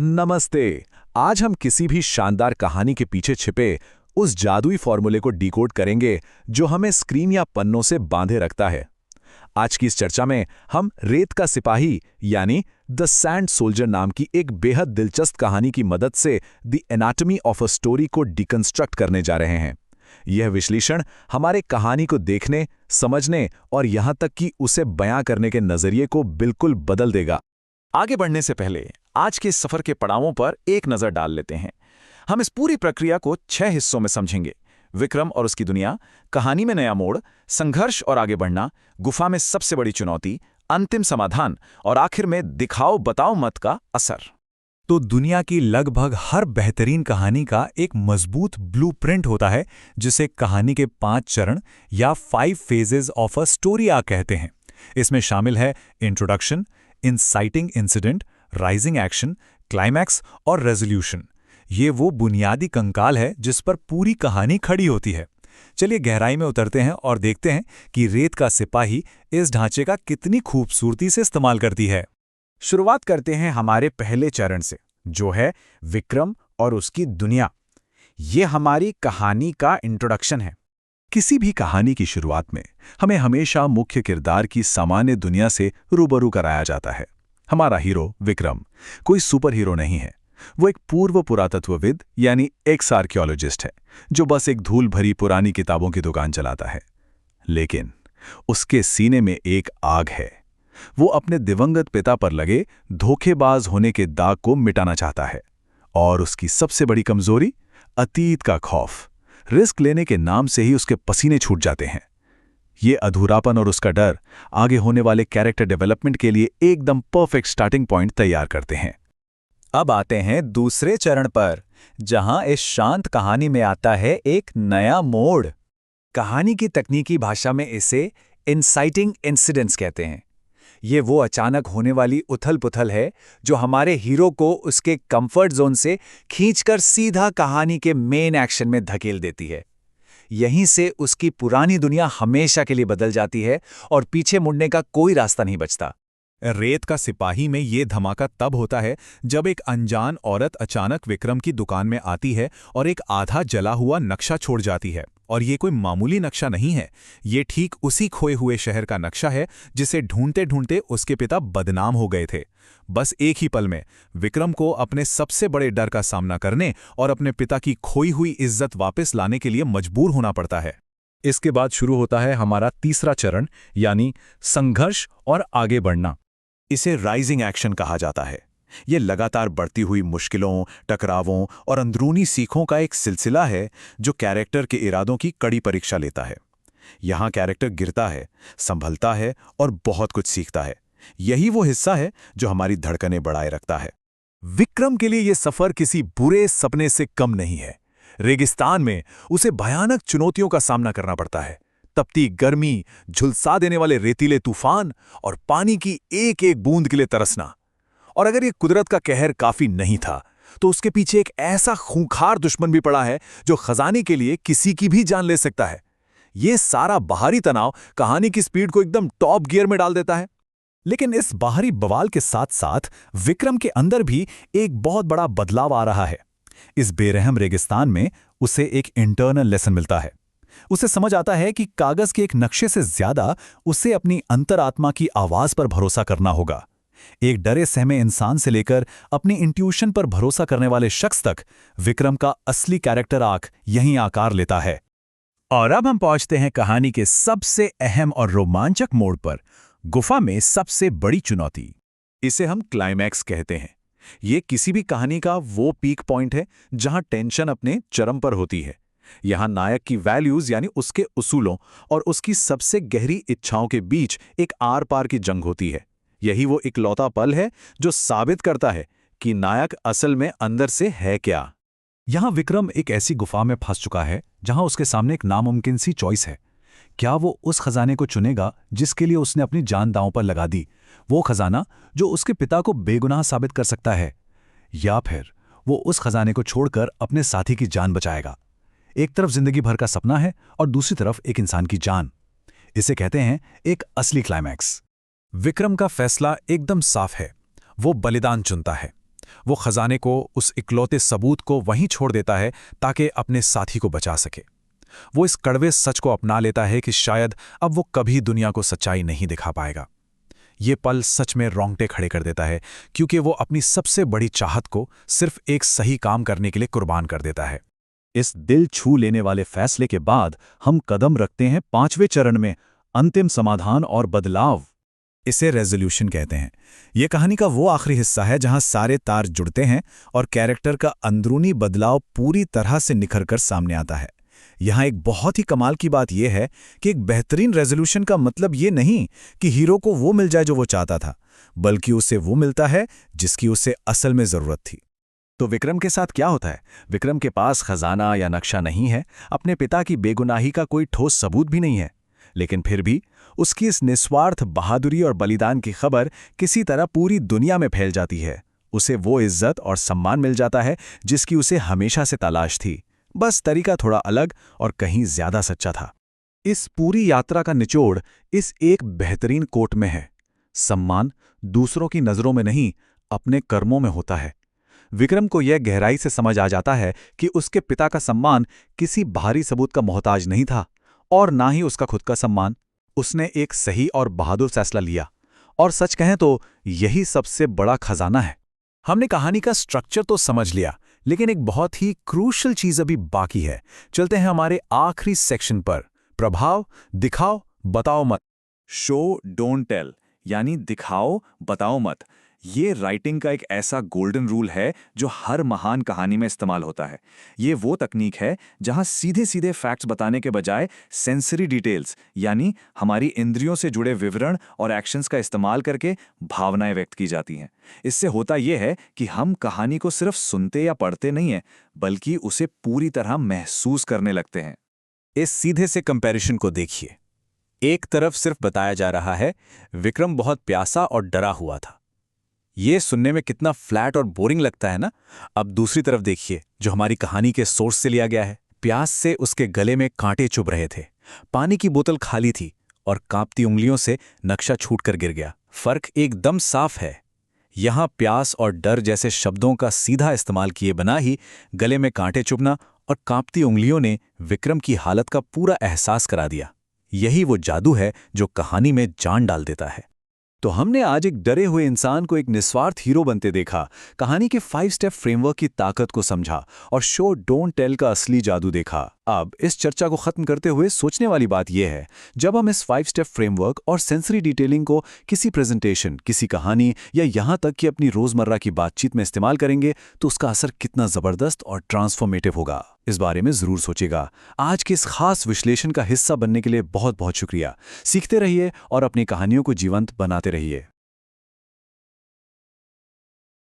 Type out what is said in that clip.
नमस्ते। आज हम किसी भी शानदार कहानी के पीछे छिपे उस जादुई फॉर्मूले को डिकोड करेंगे जो हमें स्क्रीन या पन्नों से बांधे रखता है। आज की इस चर्चा में हम रेत का सिपाही यानी द सैंड सोल्जर नाम की एक बेहद दिलचस्प कहानी की मदद से the anatomy of a story को डिकंस्ट्रक्ट करने जा रहे हैं। यह विश्लेषण हमारे कहानी को देखने, समझने और यहां तक कि उसे बयां करने के नजरिए को बिल्कुल बदल देगा। आगे बढ़ने से पहले आज के इस सफर के पड़ावों पर एक नजर डाल लेते हैं। हम इस पूरी प्रक्रिया को 6 हिस्सों में समझेंगे। विक्रम और उसकी दुनिया, कहानी में नया मोड़, संघर्ष और आगे बढ़ना, गुफा में सबसे बड़ी चुनौती, अंतिम समाधान और आखिर में दिखाओ बताओ मत का असर। तो दुनिया की लगभग हर बेहतरीन कहानी का एक मजबूत ब्लूप्रिंट होता है, जिसे कहानी के 5 चरण या 5 phases of a story arc कहते हैं। इसमें शामिल है introduction, inciting incident, rising action, climax और रेजोल्यूशन। ये वो बुनियादी कंकाल है जिस पर पूरी कहानी खड़ी होती है। चलिए गहराई में उतरते हैं और देखते हैं कि रेत का सिपाही इस ढांचे का कितनी खूबसूरती से इस्तेमाल करती है। शुरुआत करते हैं हमारे पहले चरण से, जो है विक्रम और उसकी दुनिया। ये हमारी कहानी का इंट्रोडक्शन है। किसी भी कहानी की शुरुआत में हमें हमेशा मुख्य किरदार की सामान्य दुनिया से रूबरू कराया जाता है। हमारा हीरो विक्रम कोई सुपर हीरो नहीं है। वो एक पूर्व पुरातत्वविद यानी एक्स आर्कियोलॉजिस्ट है जो बस एक धूल भरी पुरानी किताबों की दुकान चलाता है। लेकिन उसके सीने में एक आग है। वो अपने दिवंगत पिता पर लगे धोखेबाज होने के दाग को मिटाना चाहता है। और उसकी सबसे बड़ी कमजोरी, अतीत का खौफ। रिस्क लेने के नाम से ही उसके पसीने छूट जाते हैं। ये अधूरापन और उसका डर आगे होने वाले कैरेक्टर डेवलपमेंट के लिए एकदम परफेक्ट स्टार्टिंग पॉइंट तैयार करते हैं। अब आते हैं दूसरे चरण पर, जहां इस शांत कहानी में आता है एक नया मोड़। कहानी की तकनीकी भाषा में इसे इंसाइटिंग इंसिडेंट्स कहते हैं। ये वो अचानक होने वाली उथल-पुथल है जो हमारे हीरो को उसके कंफर्ट जोन से खींचकर सीधा कहानी के मेन एक्शन में धकेल देती है। यहीं से उसकी पुरानी दुनिया हमेशा के लिए बदल जाती है और पीछे मुड़ने का कोई रास्ता नहीं बचता। रेत का सिपाही में ये धमाका तब होता है जब एक अनजान औरत अचानक विक्रम की दुकान में आती है और एक आधा जला हुआ नक्शा छोड़ जाती है। और ये कोई मामूली नक्शा नहीं है, ये ठीक उसी खोए हुए शहर का नक्शा है जिसे ढूंढते ढूंढते उसके पिता बदनाम हो गए थे। बस एक ही पल में विक्रम को अपने सबसे बड़े डर का सामना करने और अपने पिता की खोई हुई इज्जत वापस लाने के लिए मजबूर होना पड़ता है। इसके बाद शुरू होता है हमारा तीसरा चरण यानी संघर्ष और आगे बढ़ना। इसे राइजिंग एक्शन कहा जाता है। ये लगातार बढ़ती हुई मुश्किलों, टकरावों और अंदरूनी सीखों का एक सिलसिला है जो कैरेक्टर के इरादों की कड़ी परीक्षा लेता है। यहाँ कैरेक्टर गिरता है, संभलता है और बहुत कुछ सीखता है। यही वो हिस्सा है जो हमारी धड़कनें बढ़ाए रखता है। विक्रम के लिए ये सफर किसी बुरे सपने से कम नहीं है। रेगिस्तान में उसे भयानक चुनौतियों का सामना करना पड़ता है। तपती गर्मी, झुलसा देने वाले रेतीले तूफान और पानी की एक एक बूंद के लिए तरसना। और अगर ये कुदरत का कहर काफी नहीं था तो उसके पीछे एक ऐसा खूंखार दुश्मन भी पड़ा है जो खजाने के लिए किसी की भी जान ले सकता है। ये सारा बाहरी तनाव कहानी की स्पीड को एकदम टॉप गियर में डाल देता है। लेकिन इस बाहरी बवाल के साथ साथ विक्रम के अंदर भी एक बहुत बड़ा बदलाव आ रहा है। इस बेरहम रेगिस्तान में उसे एक इंटरनल लेसन मिलता है। उसे समझ आता है कि कागज के एक नक्शे से ज्यादा उसे अपनी अंतरात्मा की आवाज पर भरोसा करना होगा। एक डरे सहमे इंसान से लेकर अपनी इंट्यूशन पर भरोसा करने वाले शख्स तक विक्रम का असली कैरेक्टर आर्क यहीं आकार लेता है। और अब हम पहुंचते हैं कहानी के सबसे अहम और रोमांचक मोड़ पर, गुफा में सबसे बड़ी चुनौती। इसे हम क्लाइमैक्स कहते हैं। ये किसी भी कहानी का वो पीक पॉइंट है जहां टेंशन अपने चरम पर होती है। यहां नायक की वैल्यूज यानी उसके उसूलों और उसकी सबसे गहरी इच्छाओं के बीच एक आर पार की जंग होती है। यही वो इकलौता पल है जो साबित करता है कि नायक असल में अंदर से है क्या। यहां विक्रम एक ऐसी गुफा में फंस चुका है जहां उसके सामने एक नामुमकिन सी चॉइस है। क्या वो उस खजाने को चुनेगा जिसके लिए उसने अपनी जान दांव पर लगा दी, वो खजाना जो उसके पिता को बेगुनाह साबित कर सकता है, या फिर वो उस खजाने को छोड़कर अपने साथी की जान बचाएगा। एक तरफ जिंदगी भर का सपना है और दूसरी तरफ एक इंसान की जान। इसे कहते हैं एक असली क्लाइमैक्स। विक्रम का फैसला एकदम साफ है। वो बलिदान चुनता है। वो खजाने को, उस इकलौते सबूत को वहीं छोड़ देता है ताकि अपने साथी को बचा सके। वो इस कड़वे सच को अपना लेता है कि शायद अब वो कभी दुनिया को सच्चाई नहीं दिखा पाएगा। ये पल सच में रोंगटे खड़े कर देता है, क्योंकि वो अपनी सबसे बड़ी चाहत को सिर्फ एक सही काम करने के लिए कुर्बान कर देता है। इस दिल छू लेने वाले फैसले के बाद हम कदम रखते हैं 5वें चरण में, अंतिम समाधान और बदलाव। इसे रेजोल्यूशन कहते हैं। यह कहानी का वो आखिरी हिस्सा है जहां सारे तार जुड़ते हैं और कैरेक्टर का अंदरूनी बदलाव पूरी तरह से निखर कर सामने आता है। यहाँ एक बहुत ही कमाल की बात यह है कि एक बेहतरीन रेजोल्यूशन का मतलब ये नहीं कि हीरो को वो मिल जाए जो वो चाहता था, बल्कि उसे वो मिलता है जिसकी उसे असल में जरूरत थी। तो विक्रम के साथ क्या होता है? विक्रम के पास खजाना या नक्शा नहीं है, अपने पिता की बेगुनाही का कोई ठोस सबूत भी नहीं है, लेकिन फिर भी उसकी इस निस्वार्थ बहादुरी और बलिदान की खबर किसी तरह पूरी दुनिया में फैल जाती है। उसे वो इज्जत और सम्मान मिल जाता है जिसकी उसे हमेशा से तलाश थी, बस तरीका थोड़ा अलग और कहीं ज्यादा सच्चा था। इस पूरी यात्रा का निचोड़ इस एक बेहतरीन कोट में है: सम्मान दूसरों की नजरों में नहीं, अपने कर्मों में होता है। विक्रम को यह गहराई से समझ आ जाता है कि उसके पिता का सम्मान किसी बाहरी सबूत का मोहताज नहीं था, और ना ही उसका खुद का सम्मान। उसने एक सही और बहादुर फैसला लिया, और सच कहें तो यही सबसे बड़ा खजाना है। हमने कहानी का स्ट्रक्चर तो समझ लिया, लेकिन एक बहुत ही क्रूशल चीज अभी बाकी है। चलते हैं हमारे आखिरी सेक्शन पर, प्रभाव, दिखाओ, बताओ मत। शो डोंट टेल, यानी दिखाओ बताओ मत। ये राइटिंग का एक ऐसा गोल्डन रूल है जो हर महान कहानी में इस्तेमाल होता है। ये वो तकनीक है जहां सीधे सीधे फैक्ट्स बताने के बजाय सेंसरी डिटेल्स, यानी हमारी इंद्रियों से जुड़े विवरण और एक्शंस का इस्तेमाल करके भावनाएं व्यक्त की जाती हैं। इससे होता यह है कि हम कहानी को सिर्फ सुनते या पढ़ते नहीं हैं, बल्कि उसे पूरी तरह महसूस करने लगते हैं। इस सीधे से कंपैरिजन को देखिए। एक तरफ सिर्फ बताया जा रहा है विक्रम बहुत प्यासा और डरा हुआ था। ये सुनने में कितना फ्लैट और बोरिंग लगता है ना। अब दूसरी तरफ देखिए, जो हमारी कहानी के सोर्स से लिया गया है। प्यास से उसके गले में कांटे चुभ रहे थे, पानी की बोतल खाली थी और कांपती उंगलियों से नक्शा छूटकर गिर गया। फर्क एकदम साफ है। यहां प्यास और डर जैसे शब्दों का सीधा इस्तेमाल किए बिना ही गले में कांटे चुभना और कांपती उंगलियों ने विक्रम की हालत का पूरा एहसास करा दिया। यही वो जादू है जो कहानी में जान डाल देता है। तो हमने आज एक डरे हुए इंसान को एक निस्वार्थ हीरो बनते देखा, कहानी के 5 स्टेप फ्रेमवर्क की ताकत को समझा और शो डोंट टेल का असली जादू देखा। अब इस चर्चा को खत्म करते हुए सोचने वाली बात यह है, जब हम इस 5 स्टेप फ्रेमवर्क और सेंसरी डिटेलिंग को किसी प्रेजेंटेशन, किसी कहानी या यहां तक कि अपनी रोजमर्रा की बातचीत में इस्तेमाल करेंगे तो उसका असर कितना जबरदस्त और ट्रांसफॉर्मेटिव होगा, इस बारे में जरूर सोचेगा। आज के इस खास विश्लेषण का हिस्सा बनने के लिए बहुत बहुत शुक्रिया। सीखते रहिए और अपनी कहानियों को जीवंत बनाते रहिए।